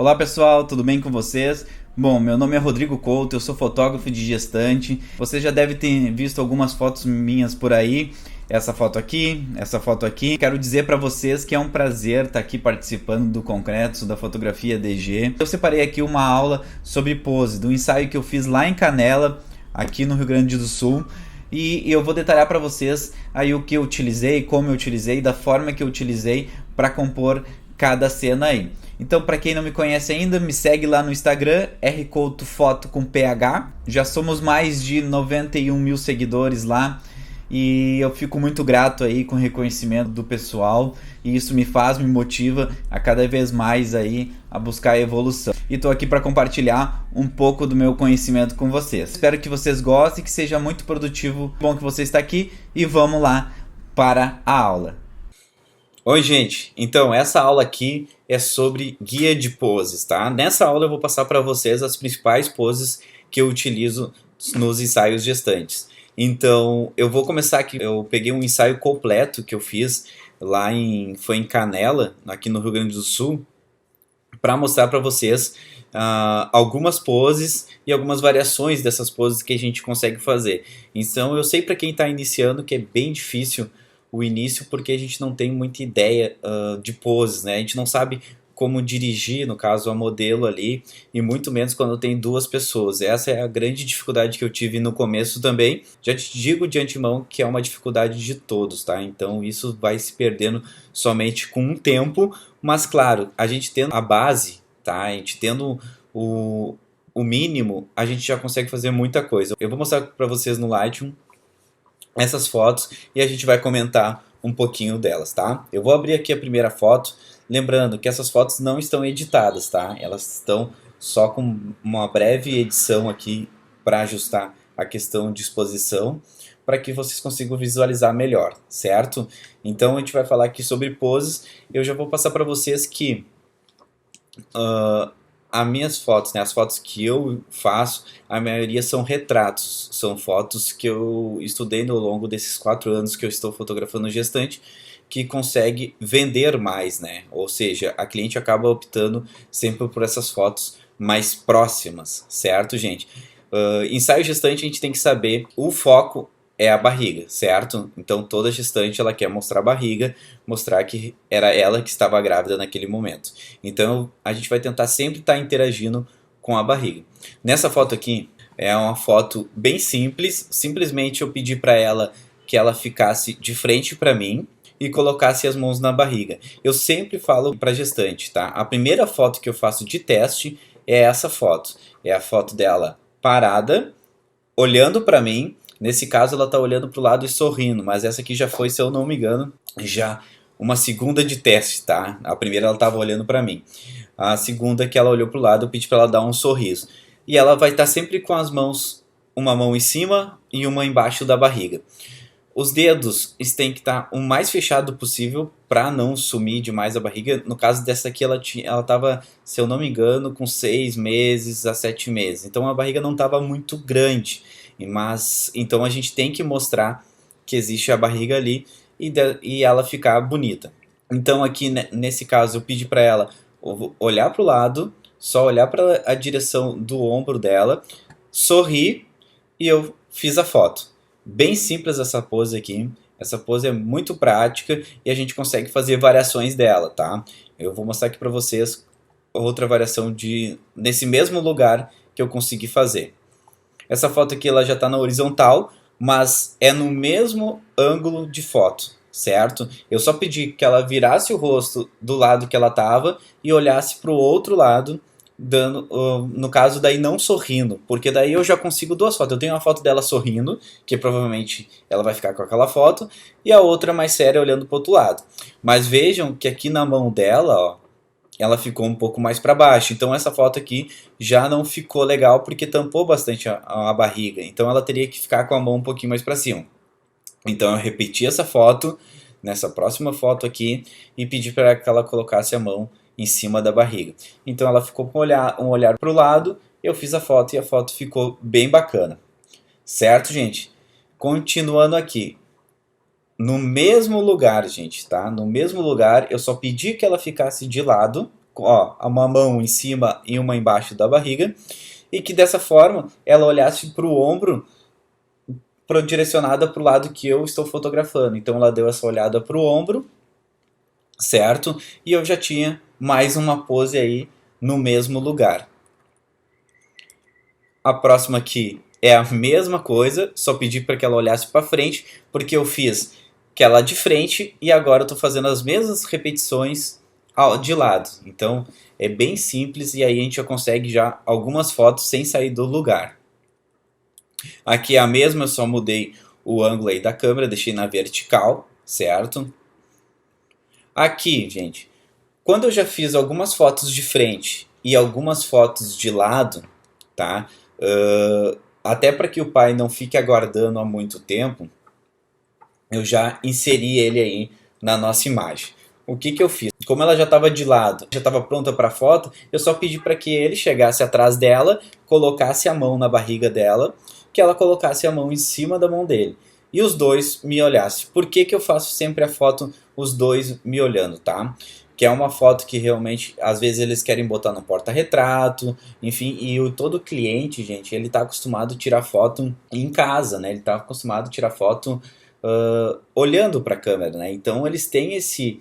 Olá pessoal, tudo bem com vocês? Bom, meu nome é Rodrigo Couto, eu sou fotógrafo de gestante. Você já deve ter visto algumas fotos minhas por aí. Essa foto aqui, essa foto aqui. Quero dizer para vocês que é um prazer estar aqui participando do Concreto, da fotografia DG. Eu separei aqui uma aula sobre pose, do ensaio que eu fiz lá em Canela, aqui no Rio Grande do Sul. E eu vou detalhar para vocês aí o que eu utilizei, como eu utilizei, da forma que eu utilizei para compor cada cena aí. Então, para quem não me conhece ainda, me segue lá no Instagram, rcoutofoto com PH. Já somos mais de 91 mil seguidores lá e eu fico muito grato aí com o reconhecimento do pessoal e isso me motiva a cada vez mais aí a buscar a evolução. E estou aqui para compartilhar um pouco do meu conhecimento com vocês. Espero que vocês gostem, que seja muito produtivo. Bom que você está aqui e vamos lá para a aula. Oi gente, então essa aula aqui é sobre guia de poses, tá? Nessa aula eu vou passar para vocês as principais poses que eu utilizo nos ensaios gestantes. Então eu vou começar aqui, eu peguei um ensaio completo que eu fiz lá foi em Canela, aqui no Rio Grande do Sul, para mostrar para vocês algumas poses e algumas variações dessas poses que a gente consegue fazer. Então eu sei para quem está iniciando que é bem difícil o início porque a gente não tem muita ideia de poses, né? A gente não sabe como dirigir, no caso, a modelo ali, e muito menos quando tem duas pessoas. Essa é a grande dificuldade que eu tive no começo também. Já te digo de antemão que é uma dificuldade de todos, tá? Então isso vai se perdendo somente com um tempo, mas claro, a gente tendo a base, tá? A gente tendo o mínimo, a gente já consegue fazer muita coisa. Eu vou mostrar para vocês no Lightroom essas fotos e a gente vai comentar um pouquinho delas, tá? Eu vou abrir aqui a primeira foto, lembrando que essas fotos não estão editadas, tá? Elas estão só com uma breve edição aqui para ajustar a questão de exposição, para que vocês consigam visualizar melhor, certo? Então a gente vai falar aqui sobre poses. Eu já vou passar para vocês que as minhas fotos, né, as fotos que eu faço, a maioria são retratos, são fotos que eu estudei ao longo desses 4 anos que eu estou fotografando gestante, que consegue vender mais, né? Ou seja, a cliente acaba optando sempre por essas fotos mais próximas, certo, gente? Ensaio gestante a gente tem que saber o foco é a barriga, certo? Então toda gestante ela quer mostrar a barriga, mostrar que era ela que estava grávida naquele momento. Então a gente vai tentar sempre estar interagindo com a barriga. Nessa foto aqui é uma foto bem simples, simplesmente eu pedi para ela que ela ficasse de frente para mim e colocasse as mãos na barriga. Eu sempre falo para gestante, tá? A primeira foto que eu faço de teste é essa foto. É a foto dela parada, olhando para mim. Nesse caso ela está olhando para o lado e sorrindo, mas essa aqui já foi, se eu não me engano, já uma segunda de teste, tá? A primeira ela estava olhando para mim. A segunda que ela olhou para o lado, eu pedi para ela dar um sorriso. E ela vai estar sempre com as mãos, uma mão em cima e uma embaixo da barriga. Os dedos têm que estar o mais fechado possível para não sumir demais a barriga. No caso dessa aqui, ela estava, se eu não me engano, com 6 meses a 7 meses. Então a barriga não estava muito grande. Mas então a gente tem que mostrar que existe a barriga ali e ela ficar bonita. Então aqui nesse caso eu pedi para ela olhar para o lado, só olhar para a direção do ombro dela, sorrir e eu fiz a foto. Bem simples essa pose aqui. Essa pose é muito prática e a gente consegue fazer variações dela, tá? Eu vou mostrar aqui para vocês outra variação nesse mesmo lugar que eu consegui fazer. Essa foto aqui ela já está na horizontal, mas é no mesmo ângulo de foto, certo? Eu só pedi que ela virasse o rosto do lado que ela estava e olhasse para o outro lado, no caso daí não sorrindo, porque daí eu já consigo 2 fotos. Eu tenho uma foto dela sorrindo, que provavelmente ela vai ficar com aquela foto, e a outra mais séria olhando para o outro lado. Mas vejam que aqui na mão dela, ó, ela ficou um pouco mais para baixo. Então essa foto aqui já não ficou legal porque tampou bastante a barriga. Então ela teria que ficar com a mão um pouquinho mais para cima. Então eu repeti essa foto nessa próxima foto aqui e pedi para que ela colocasse a mão em cima da barriga. Então ela ficou com um olhar para o lado, eu fiz a foto e a foto ficou bem bacana. Certo, gente? Continuando aqui. No mesmo lugar, gente, tá? No mesmo lugar, eu só pedi que ela ficasse de lado, ó, uma mão em cima e uma embaixo da barriga, e que dessa forma ela olhasse para o ombro direcionada para o lado que eu estou fotografando. Então ela deu essa olhada para o ombro, certo? E eu já tinha mais uma pose aí no mesmo lugar. A próxima aqui é a mesma coisa, só pedi para que ela olhasse para frente, porque eu fiz aquela de frente e agora eu estou fazendo as mesmas repetições de lado. Então é bem simples e aí a gente já consegue já algumas fotos sem sair do lugar. Aqui é a mesma, eu só mudei o ângulo aí da câmera, deixei na vertical, certo? Aqui, gente, quando eu já fiz algumas fotos de frente e algumas fotos de lado, tá? Até para que o pai não fique aguardando há muito tempo, eu já inseri ele aí na nossa imagem. O que eu fiz? Como ela já estava de lado, já estava pronta para a foto, eu só pedi para que ele chegasse atrás dela, colocasse a mão na barriga dela, que ela colocasse a mão em cima da mão dele. E os dois me olhassem. Por que eu faço sempre a foto os dois me olhando, tá? Que é uma foto que realmente, às vezes eles querem botar no porta-retrato, enfim, e todo cliente, gente, ele tá acostumado a tirar foto em casa, né? Ele tá acostumado a tirar foto olhando para a câmera, né? Então eles têm esse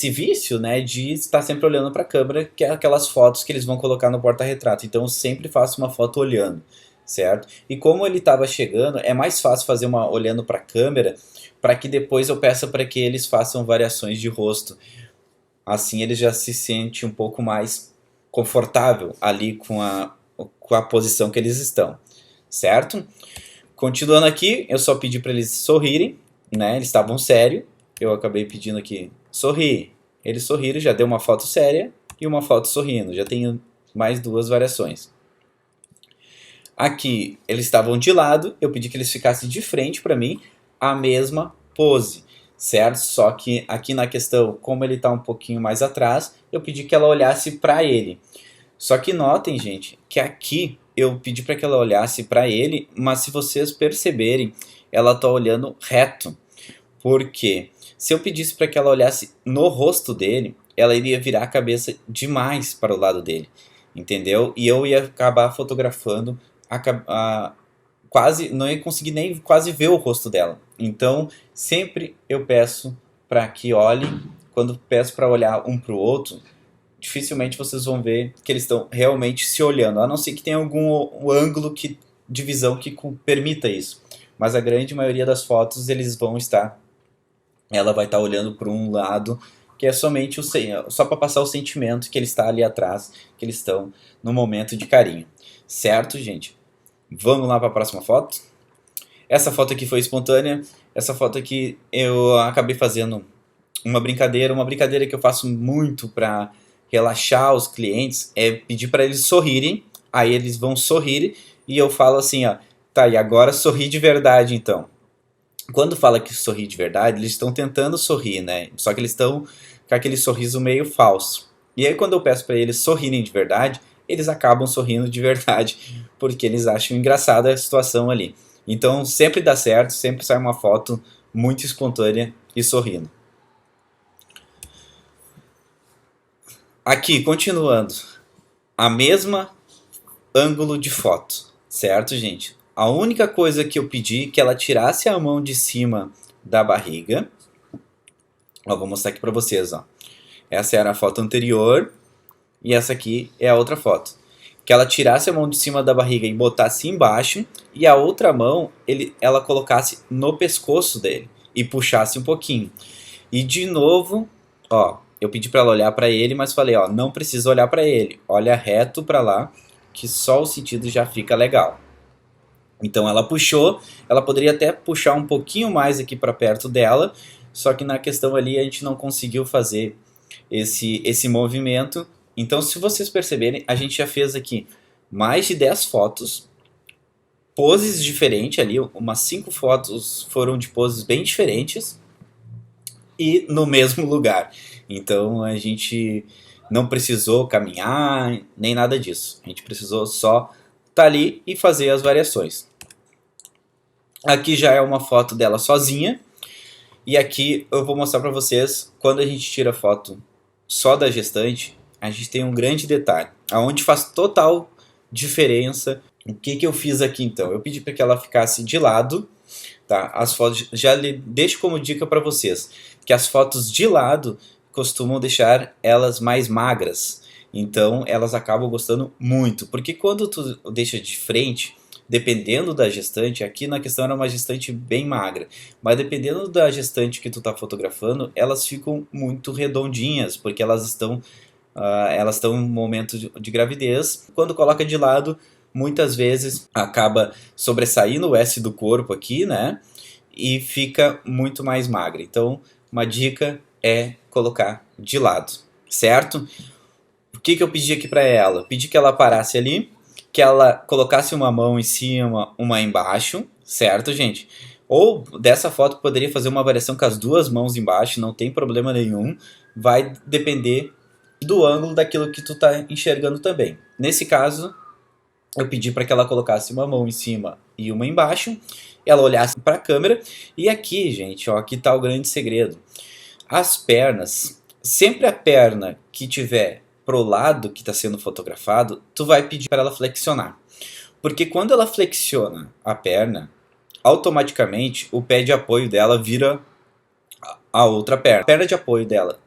vício, né, de estar sempre olhando para a câmera, que é aquelas fotos que eles vão colocar no porta-retrato. Então eu sempre faço uma foto olhando, certo? E como ele estava chegando, é mais fácil fazer uma olhando para a câmera, para que depois eu peça para que eles façam variações de rosto. Assim ele já se sente um pouco mais confortável ali com a posição que eles estão, certo? Continuando aqui, eu só pedi para eles sorrirem, né? Eles estavam sérios. Eu acabei pedindo aqui, sorri. Eles sorriram, já deu uma foto séria e uma foto sorrindo. Já tenho mais duas variações. Aqui, eles estavam de lado, eu pedi que eles ficassem de frente para mim, a mesma pose, certo? Só que aqui na questão, como ele está um pouquinho mais atrás, eu pedi que ela olhasse para ele. Só que notem, gente, que aqui eu pedi para que ela olhasse para ele, mas se vocês perceberem, ela está olhando reto. Por quê? Se eu pedisse para que ela olhasse no rosto dele, ela iria virar a cabeça demais para o lado dele, entendeu? E eu ia acabar fotografando quase, não ia conseguir nem quase ver o rosto dela. Então, sempre eu peço para que olhem, quando peço para olhar um para o outro, dificilmente vocês vão ver que eles estão realmente se olhando, a não ser que tenha algum ângulo de visão que permita isso. Mas a grande maioria das fotos eles vão estar, ela vai estar olhando para um lado, que é somente só para passar o sentimento que ele está ali atrás, que eles estão no momento de carinho. Certo, gente? Vamos lá para a próxima foto. Essa foto aqui foi espontânea. Essa foto aqui eu acabei fazendo uma brincadeira que eu faço muito para relaxar os clientes, é pedir para eles sorrirem, aí eles vão sorrir e eu falo assim, ó, tá, e agora sorri de verdade então. Quando fala que sorri de verdade, eles estão tentando sorrir, né? Só que eles estão com aquele sorriso meio falso. E aí quando eu peço para eles sorrirem de verdade, eles acabam sorrindo de verdade, porque eles acham engraçada a situação ali. Então sempre dá certo, sempre sai uma foto muito espontânea e sorrindo. Aqui, continuando, a mesma ângulo de foto, certo, gente? A única coisa que eu pedi é que ela tirasse a mão de cima da barriga. Ó, vou mostrar aqui pra vocês, ó. Essa era a foto anterior e essa aqui é a outra foto. Que ela tirasse a mão de cima da barriga e botasse embaixo e a outra mão ela colocasse no pescoço dele e puxasse um pouquinho. E de novo, ó, eu pedi para ela olhar para ele, mas falei, ó, não precisa olhar para ele, olha reto para lá, que só o sentido já fica legal. Então ela puxou, ela poderia até puxar um pouquinho mais aqui para perto dela, só que na questão ali a gente não conseguiu fazer esse movimento. Então se vocês perceberem, a gente já fez aqui mais de 10 fotos, poses diferentes ali, umas 5 fotos foram de poses bem diferentes e no mesmo lugar. Então a gente não precisou caminhar, nem nada disso. A gente precisou só estar ali e fazer as variações. Aqui já é uma foto dela sozinha. E aqui eu vou mostrar para vocês quando a gente tira foto só da gestante, a gente tem um grande detalhe, aonde faz total diferença. O que que eu fiz aqui então? Eu pedi para que ela ficasse de lado, tá? As fotos, já deixo como dica para vocês, que as fotos de lado costumam deixar elas mais magras. Então elas acabam gostando muito, porque quando tu deixa de frente, dependendo da gestante, aqui na questão era uma gestante bem magra, mas dependendo da gestante que tu tá fotografando, elas ficam muito redondinhas, porque elas estão em um momento de gravidez. Quando coloca de lado, muitas vezes acaba sobressaindo o S do corpo aqui, né? E fica muito mais magra. Então, uma dica é colocar de lado, certo? O que que eu pedi aqui para ela? Eu pedi que ela parasse ali, que ela colocasse uma mão em cima, uma embaixo, certo, gente? Ou dessa foto poderia fazer uma variação com as duas mãos embaixo, não tem problema nenhum. Vai depender do ângulo daquilo que tu tá enxergando também. Nesse caso, eu pedi para que ela colocasse uma mão em cima e uma embaixo, ela olhasse para a câmera, e aqui, gente, ó, aqui tá o grande segredo. As pernas, sempre a perna que tiver pro lado que está sendo fotografado, tu vai pedir para ela flexionar. Porque quando ela flexiona a perna, automaticamente o pé de apoio dela vira a outra perna. A perna de apoio dela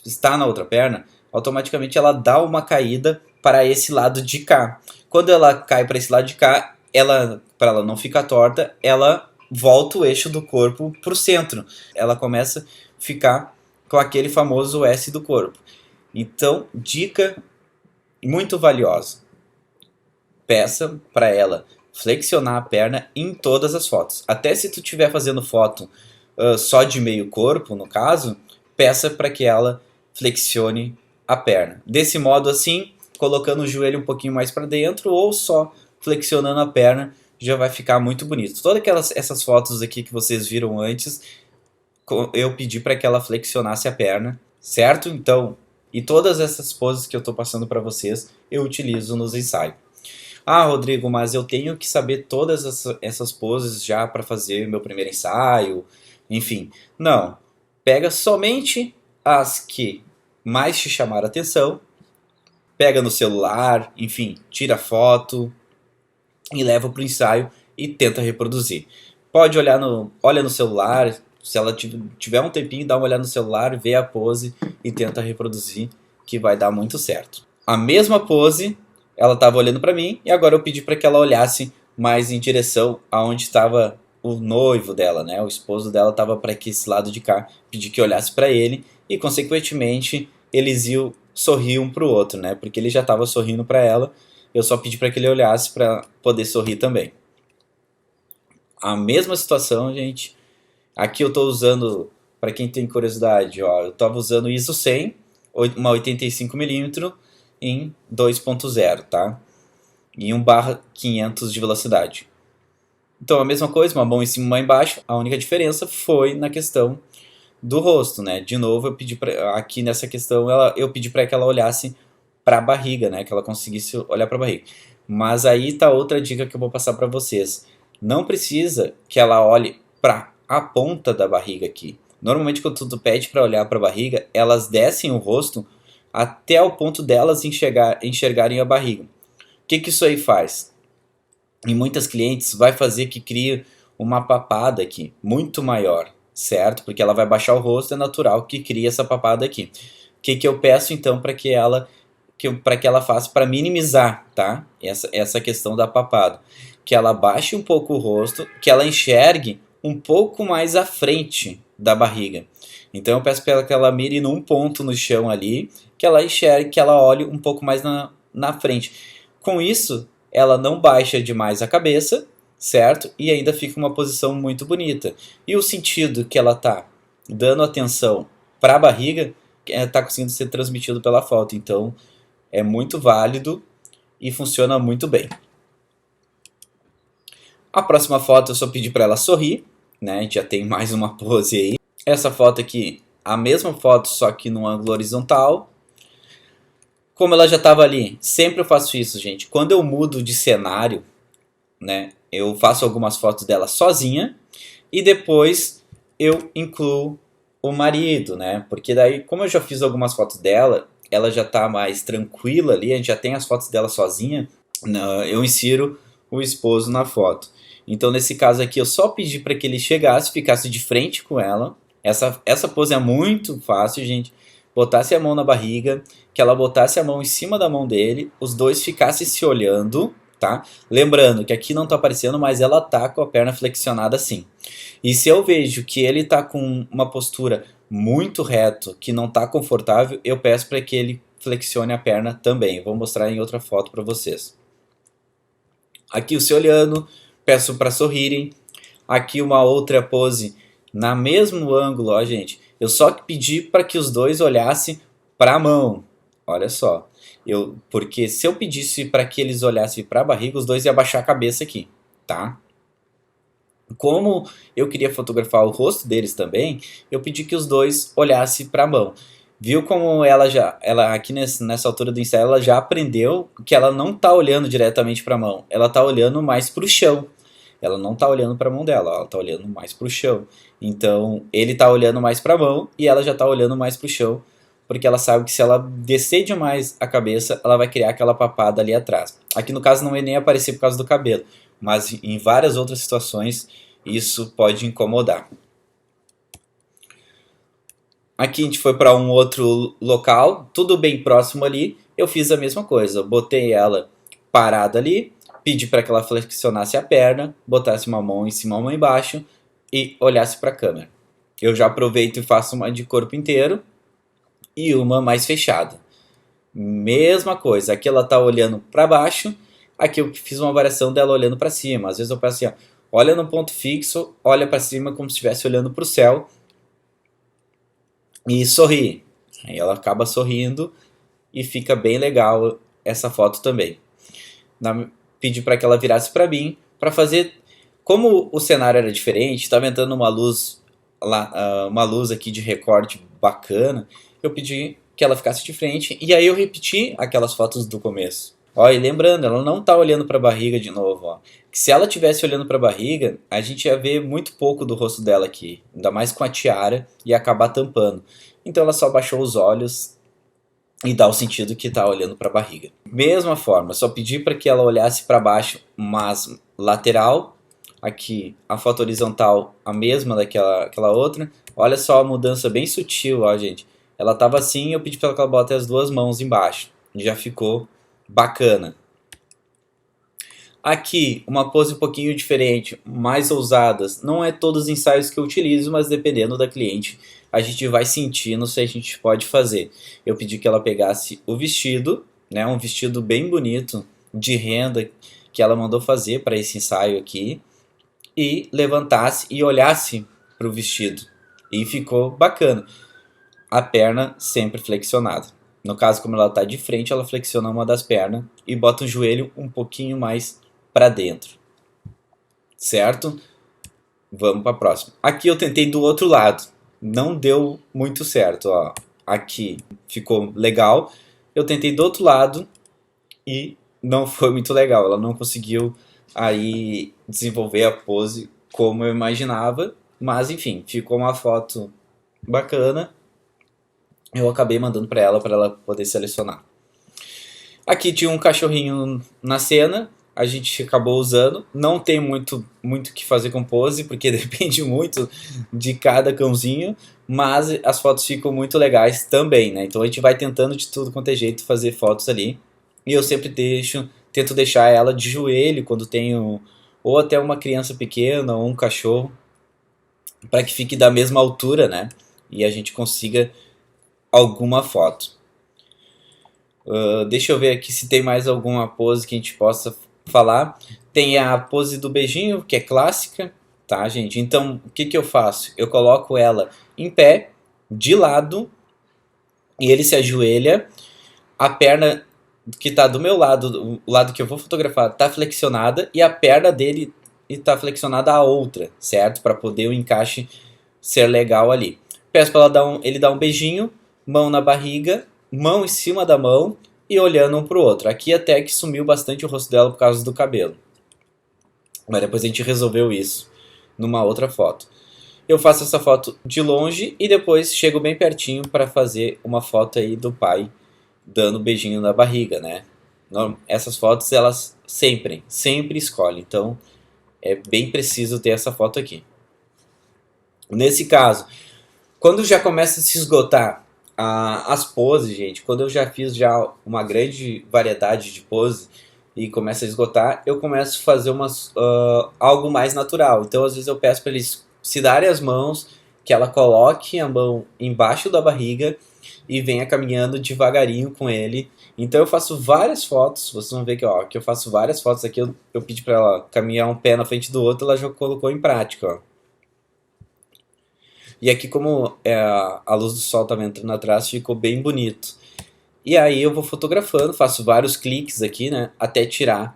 está na outra perna, automaticamente ela dá uma caída para esse lado de cá. Quando ela cai para esse lado de cá, para ela não ficar torta, ela volta o eixo do corpo para o centro. Ela começa a ficar com aquele famoso S do corpo. Então, dica muito valiosa. Peça para ela flexionar a perna em todas as fotos. Até se tu estiver fazendo foto só de meio corpo, no caso, peça para que ela flexione a perna. Desse modo assim, colocando o joelho um pouquinho mais para dentro ou só flexionando a perna, já vai ficar muito bonito. Todas essas fotos aqui que vocês viram antes, eu pedi para que ela flexionasse a perna, certo? Então, e todas essas poses que eu estou passando para vocês, eu utilizo nos ensaios. Ah, Rodrigo, mas eu tenho que saber todas essas poses já para fazer meu primeiro ensaio, enfim. Não, pega somente as que mais te chamaram a atenção, pega no celular, enfim, tira foto e leva para o ensaio e tenta reproduzir. Pode olha no celular, se ela tiver um tempinho, dá uma olhada no celular, vê a pose e tenta reproduzir, que vai dar muito certo. A mesma pose, ela estava olhando para mim e agora eu pedi para que ela olhasse mais em direção aonde estava o noivo dela, né? O esposo dela estava para esse lado de cá, pedi que olhasse para ele e consequentemente eles iam sorrir um para o outro, né? Porque ele já estava sorrindo para ela, eu só pedi para que ele olhasse para poder sorrir também. A mesma situação, gente. Aqui eu estou usando, para quem tem curiosidade, ó, eu estava usando ISO 100, uma 85mm em 2.0, tá? E 1/500 de velocidade. Então a mesma coisa, uma mão em cima e uma embaixo. A única diferença foi na questão do rosto, né? De novo, aqui nessa questão eu pedi para que ela olhasse para a barriga, né? Que ela conseguisse olhar para a barriga. Mas aí tá outra dica que eu vou passar para vocês. Não precisa que ela olhe para a ponta da barriga aqui. Normalmente quando tu pede para olhar para a barriga, elas descem o rosto até o ponto delas enxergarem a barriga. O que isso aí faz? Em muitas clientes vai fazer que crie uma papada aqui, muito maior, certo? Porque ela vai baixar o rosto, é natural que crie essa papada aqui. O que eu peço então para que ela faça para minimizar, tá? Essa questão da papada. Que ela baixe um pouco o rosto, que ela enxergue um pouco mais à frente da barriga. Então eu peço para ela que ela mire num ponto no chão ali, que ela enxergue, que ela olhe um pouco mais na frente. Com isso, ela não baixa demais a cabeça, certo? E ainda fica uma posição muito bonita. E o sentido que ela tá dando atenção para a barriga está conseguindo ser transmitido pela foto. Então é muito válido e funciona muito bem. A próxima foto eu só pedi para ela sorrir, né? A gente já tem mais uma pose aí. Essa foto aqui, a mesma foto, só que no ângulo horizontal. Como ela já estava ali, sempre eu faço isso, gente. Quando eu mudo de cenário, né? Eu faço algumas fotos dela sozinha e depois eu incluo o marido, né? Porque daí, como eu já fiz algumas fotos dela, ela já tá mais tranquila ali, a gente já tem as fotos dela sozinha, eu insiro o esposo na foto. Então, nesse caso aqui, eu só pedi para que ele chegasse, ficasse de frente com ela. Essa pose é muito fácil, gente. Botasse a mão na barriga, que ela botasse a mão em cima da mão dele, os dois ficassem se olhando, tá? Lembrando que aqui não tá aparecendo, mas ela tá com a perna flexionada assim. E se eu vejo que ele tá com uma postura muito reto, que não tá confortável, eu peço para que ele flexione a perna também. Vou mostrar em outra foto para vocês. Aqui o se olhando, peço para sorrirem. Aqui uma outra pose na mesmo ângulo, ó, gente. Eu só pedi para que os dois olhassem para a mão. Olha só. Porque se eu pedisse para que eles olhassem para a barriga, os dois iam abaixar a cabeça aqui, tá? Como eu queria fotografar o rosto deles também, eu pedi que os dois olhassem para a mão. Viu como ela aqui nessa altura do ensaio, ela já aprendeu que ela não está olhando diretamente para a mão, ela está olhando mais para o chão. Ela não está olhando para a mão dela, ela está olhando mais para o chão. Então ele está olhando mais para a mão e ela já está olhando mais para o chão, porque ela sabe que se ela descer demais a cabeça, ela vai criar aquela papada ali atrás. Aqui no caso não vai nem aparecer por causa do cabelo, mas em várias outras situações isso pode incomodar. Aqui a gente foi para um outro local, tudo bem próximo ali. Eu fiz a mesma coisa, botei ela parada ali, pedi para que ela flexionasse a perna, botasse uma mão em cima, uma mão embaixo e olhasse para a câmera. Eu já aproveito e faço uma de corpo inteiro e uma mais fechada. Mesma coisa, aqui ela está olhando para baixo, aqui eu fiz uma variação dela olhando para cima. Às vezes eu peço assim, ó, olha no ponto fixo, olha para cima como se estivesse olhando para o céu e sorri. Aí ela acaba sorrindo e fica bem legal essa foto também. Pedi para que ela virasse para mim, para fazer, como o cenário era diferente, estava entrando uma luz aqui de recorte bacana, eu pedi que ela ficasse de frente e aí eu repeti aquelas fotos do começo. Ó, e lembrando, ela não está olhando para a barriga de novo, ó. Se ela tivesse olhando para a barriga, a gente ia ver muito pouco do rosto dela aqui, ainda mais com a tiara, e acabar tampando. Então ela só baixou os olhos e dá o sentido que está olhando para a barriga. Mesma forma, só pedi para que ela olhasse para baixo, mas lateral. Aqui a foto horizontal, a mesma daquela outra. Olha só a mudança bem sutil, ó, gente. Ela estava assim, eu pedi para que ela bote as duas mãos embaixo. Já ficou bacana. Aqui, uma pose um pouquinho diferente, mais ousadas. Não é todos os ensaios que eu utilizo, mas dependendo da cliente, a gente vai sentindo se a gente pode fazer. Eu pedi que ela pegasse o vestido, né, um vestido bem bonito, de renda, que ela mandou fazer para esse ensaio aqui, e levantasse e olhasse para o vestido. E ficou bacana. A perna sempre flexionada. No caso, como ela está de frente, ela flexiona uma das pernas e bota o joelho um pouquinho mais para dentro. Certo? Vamos para a próxima. Aqui eu tentei do outro lado. Não deu muito certo. Ó. Aqui ficou legal. Eu tentei do outro lado e não foi muito legal. Ela não conseguiu aí desenvolver a pose como eu imaginava. Mas enfim, ficou uma foto bacana. Eu acabei mandando para ela poder selecionar. Aqui tinha um cachorrinho na cena, a gente acabou usando. Não tem muito o que fazer com pose, porque depende muito de cada cãozinho, mas as fotos ficam muito legais também, né? Então a gente vai tentando de tudo quanto é jeito fazer fotos ali. E eu sempre tento deixar ela de joelho quando tenho ou até uma criança pequena ou um cachorro, para que fique da mesma altura, né? E a gente consiga alguma foto. Deixa eu ver aqui se tem mais alguma pose que a gente possa falar. Tem a pose do beijinho, que é clássica, tá, gente? Então, o que eu faço? Eu coloco ela em pé, de lado, e ele se ajoelha. A perna que está do meu lado, o lado que eu vou fotografar, está flexionada, e a perna dele está flexionada a outra, certo? Para poder o encaixe ser legal ali. Peço para ele dar um beijinho, mão na barriga, mão em cima da mão e olhando um para o outro. Aqui até que sumiu bastante o rosto dela por causa do cabelo. Mas depois a gente resolveu isso numa outra foto. Eu faço essa foto de longe e depois chego bem pertinho para fazer uma foto aí do pai dando um beijinho na barriga, né? Essas fotos elas sempre escolhem, então é bem preciso ter essa foto aqui. Nesse caso, quando já começa a se esgotar as poses, gente, quando eu já fiz já uma grande variedade de poses e começa a esgotar, eu começo a fazer algo mais natural. Então, às vezes eu peço para eles se darem as mãos, que ela coloque a mão embaixo da barriga e venha caminhando devagarinho com ele. Então eu faço várias fotos, vocês vão ver que eu faço várias fotos aqui, eu pedi para ela caminhar um pé na frente do outro, ela já colocou em prática, ó. E aqui como a luz do sol estava entrando atrás, ficou bem bonito. E aí eu vou fotografando, faço vários cliques aqui, né, até tirar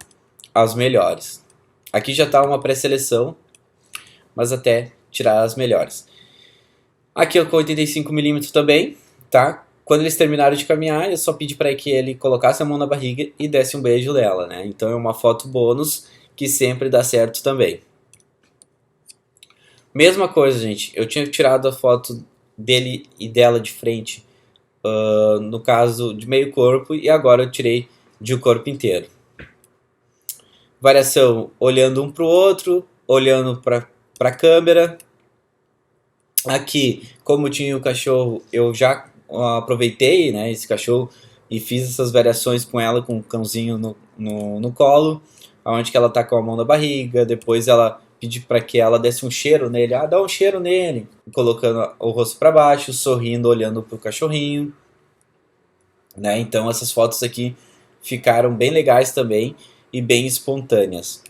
as melhores. Aqui já está uma pré-seleção, mas até tirar as melhores. Aqui eu com 85mm também, tá? Quando eles terminaram de caminhar, eu só pedi para que ele colocasse a mão na barriga e desse um beijo nela, né? Então é uma foto bônus que sempre dá certo também. Mesma coisa, gente. Eu tinha tirado a foto dele e dela de frente, no caso de meio corpo, e agora eu tirei de o corpo inteiro. Variação olhando um para o outro, olhando para a câmera. Aqui, como tinha o cachorro, eu já aproveitei, né, esse cachorro e fiz essas variações com ela, com o cãozinho no colo, onde que ela tá com a mão na barriga, depois ela pedi para que ela desse um cheiro nele, dá um cheiro nele, colocando o rosto para baixo, sorrindo, olhando pro cachorrinho, né? Então essas fotos aqui ficaram bem legais também e bem espontâneas.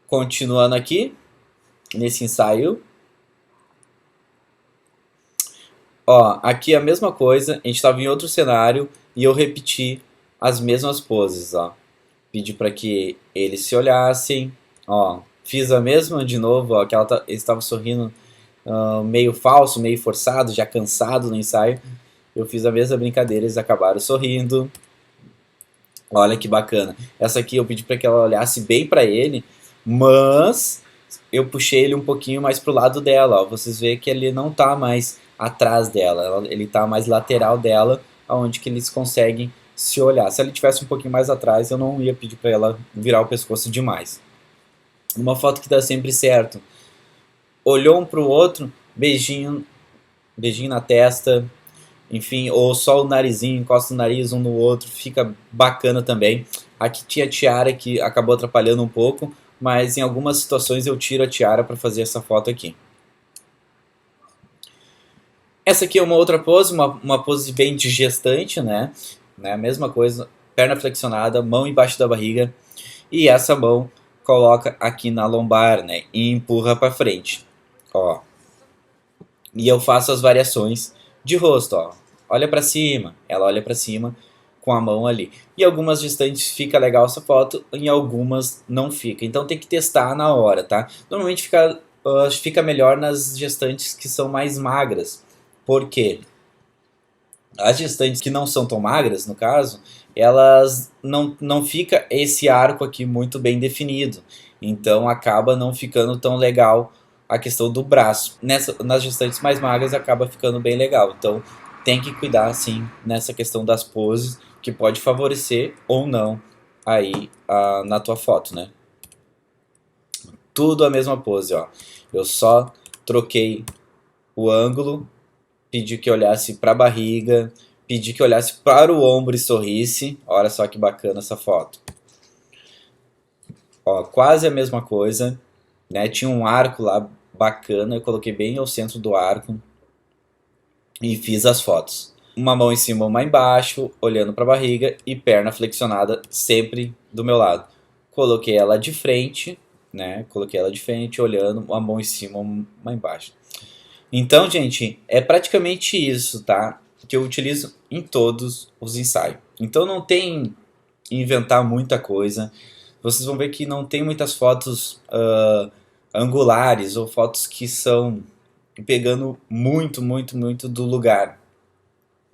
Continuando aqui, nesse ensaio. Ó, aqui a mesma coisa, a gente estava em outro cenário e eu repeti as mesmas poses, ó. Pedi para que eles se olhassem, ó. Fiz a mesma de novo, ó, que eles estavam sorrindo meio falso, meio forçado, já cansado no ensaio. Eu fiz a mesma brincadeira, eles acabaram sorrindo. Olha que bacana. Essa aqui eu pedi para que ela olhasse bem para ele, mas eu puxei ele um pouquinho mais pro lado dela, ó. Vocês veem que ele não tá mais atrás dela, ele tá mais lateral dela, aonde que eles conseguem se olhar. Se ele tivesse um pouquinho mais atrás, eu não ia pedir para ela virar o pescoço demais. Uma foto que dá sempre certo. Olhou um pro outro, beijinho, beijinho na testa, enfim, ou só o narizinho, encosta o nariz um no outro, fica bacana também. Aqui tinha a tiara que acabou atrapalhando um pouco, mas em algumas situações eu tiro a tiara para fazer essa foto aqui. Essa aqui é uma outra pose, uma pose bem de gestante, né? Mesma coisa, perna flexionada, mão embaixo da barriga, e essa mão coloca aqui na lombar, né? E empurra para frente, ó. E eu faço as variações de rosto, ó. Olha para cima, ela olha para cima com a mão ali. E algumas gestantes fica legal essa foto, em algumas não fica. Então tem que testar na hora, tá? Normalmente fica melhor nas gestantes que são mais magras. Por quê? As gestantes que não são tão magras, no caso, elas não fica esse arco aqui muito bem definido. Então acaba não ficando tão legal a questão do braço. Nas gestantes mais magras acaba ficando bem legal. Então tem que cuidar sim nessa questão das poses, que pode favorecer ou não aí na tua foto, né? Tudo a mesma pose, ó. Eu só troquei o ângulo, pedi que olhasse para a barriga, pedi que olhasse para o ombro e sorrisse. Olha só que bacana essa foto. Ó, quase a mesma coisa, né? Tinha um arco lá bacana, eu coloquei bem ao centro do arco e fiz as fotos. Uma mão em cima, uma embaixo, olhando para a barriga e perna flexionada sempre do meu lado. Coloquei ela de frente, né? Coloquei ela de frente, olhando, uma mão em cima, uma embaixo. Então, gente, é praticamente isso, tá? Que eu utilizo em todos os ensaios. Então não tem inventar muita coisa. Vocês vão ver que não tem muitas fotos angulares ou fotos que são pegando muito do lugar.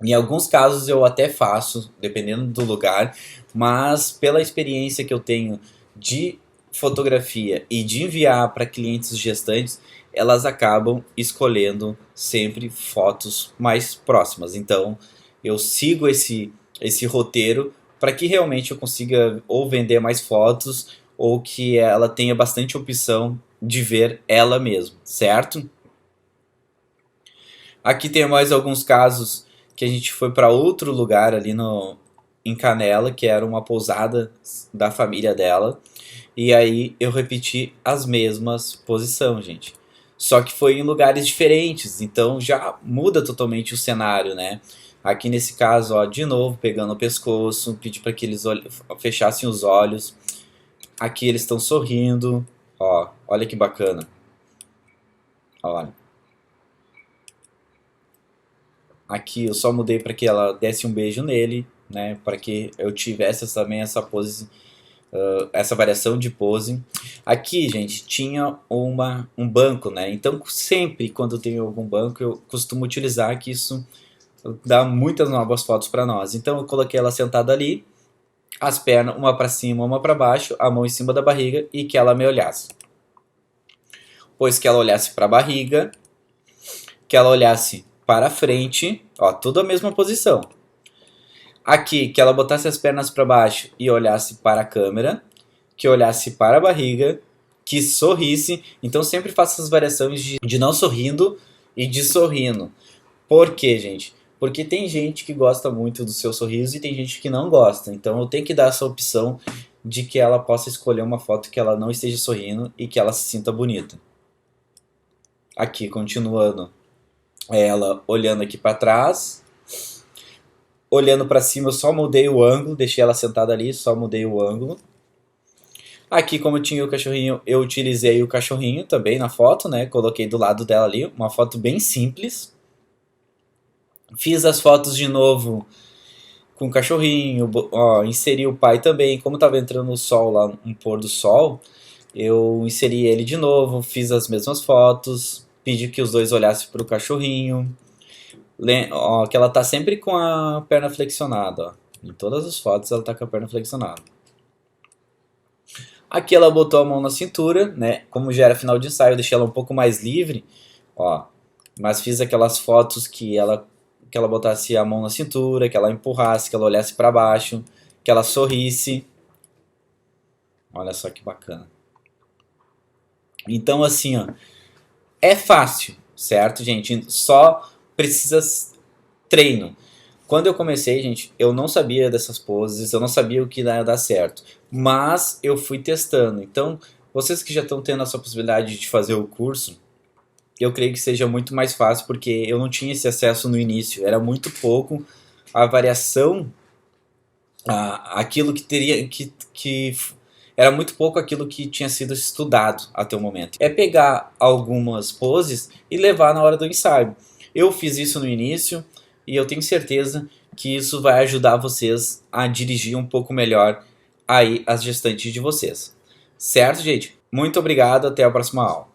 Em alguns casos eu até faço, dependendo do lugar, mas pela experiência que eu tenho de fotografia e de enviar para clientes gestantes, elas acabam escolhendo sempre fotos mais próximas. Então eu sigo esse roteiro para que realmente eu consiga ou vender mais fotos ou que ela tenha bastante opção de ver ela mesma, certo? Aqui tem mais alguns casos que a gente foi para outro lugar ali no, em Canela, que era uma pousada da família dela. E aí eu repeti as mesmas posições, gente. Só que foi em lugares diferentes, então já muda totalmente o cenário, né? Aqui nesse caso, ó, de novo, pegando o pescoço, pedi para que eles fechassem os olhos. Aqui eles estão sorrindo, ó, olha que bacana. Olha. Aqui eu só mudei para que ela desse um beijo nele, né? Para que eu tivesse também essa pose, essa variação de pose. Aqui, gente, tinha um banco, né? Então sempre quando eu tenho algum banco eu costumo utilizar, que isso dá muitas novas fotos para nós. Então eu coloquei ela sentada ali, as pernas uma para cima, uma para baixo, a mão em cima da barriga e que ela me olhasse. Pois que ela olhasse para a barriga, que ela olhasse para frente, ó, tudo a mesma posição. Aqui, que ela botasse as pernas para baixo e olhasse para a câmera, que olhasse para a barriga, que sorrisse. Então sempre faço essas variações de não sorrindo e de sorrindo. Por quê, gente? Porque tem gente que gosta muito do seu sorriso e tem gente que não gosta. Então eu tenho que dar essa opção de que ela possa escolher uma foto que ela não esteja sorrindo e que ela se sinta bonita. Aqui, continuando, ela olhando aqui para trás, olhando para cima, eu só mudei o ângulo, deixei ela sentada ali, só mudei o ângulo. Aqui, como tinha o cachorrinho, eu utilizei o cachorrinho também na foto, né? Coloquei do lado dela ali, uma foto bem simples. Fiz as fotos de novo com o cachorrinho, ó, inseri o pai também. Como tava entrando o sol lá, um pôr do sol, eu inseri ele de novo, fiz as mesmas fotos, pedi que os dois olhassem para o cachorrinho. Ó, que ela tá sempre com a perna flexionada, ó. Em todas as fotos ela tá com a perna flexionada. Aqui ela botou a mão na cintura, né? Como já era final de ensaio, eu deixei ela um pouco mais livre, ó. Mas fiz aquelas fotos que ela botasse a mão na cintura, que ela empurrasse, que ela olhasse para baixo, que ela sorrisse. Olha só que bacana. Então assim, ó, é fácil, certo, gente? Só precisa treino. Quando eu comecei, gente, eu não sabia dessas poses, eu não sabia o que ia dar certo. Mas eu fui testando. Então, vocês que já estão tendo essa possibilidade de fazer o curso, eu creio que seja muito mais fácil, porque eu não tinha esse acesso no início. Era muito pouco a variação, aquilo que teria que era muito pouco aquilo que tinha sido estudado até o momento. É pegar algumas poses e levar na hora do ensaio. Eu fiz isso no início e eu tenho certeza que isso vai ajudar vocês a dirigir um pouco melhor aí as gestantes de vocês. Certo, gente? Muito obrigado, até a próxima aula.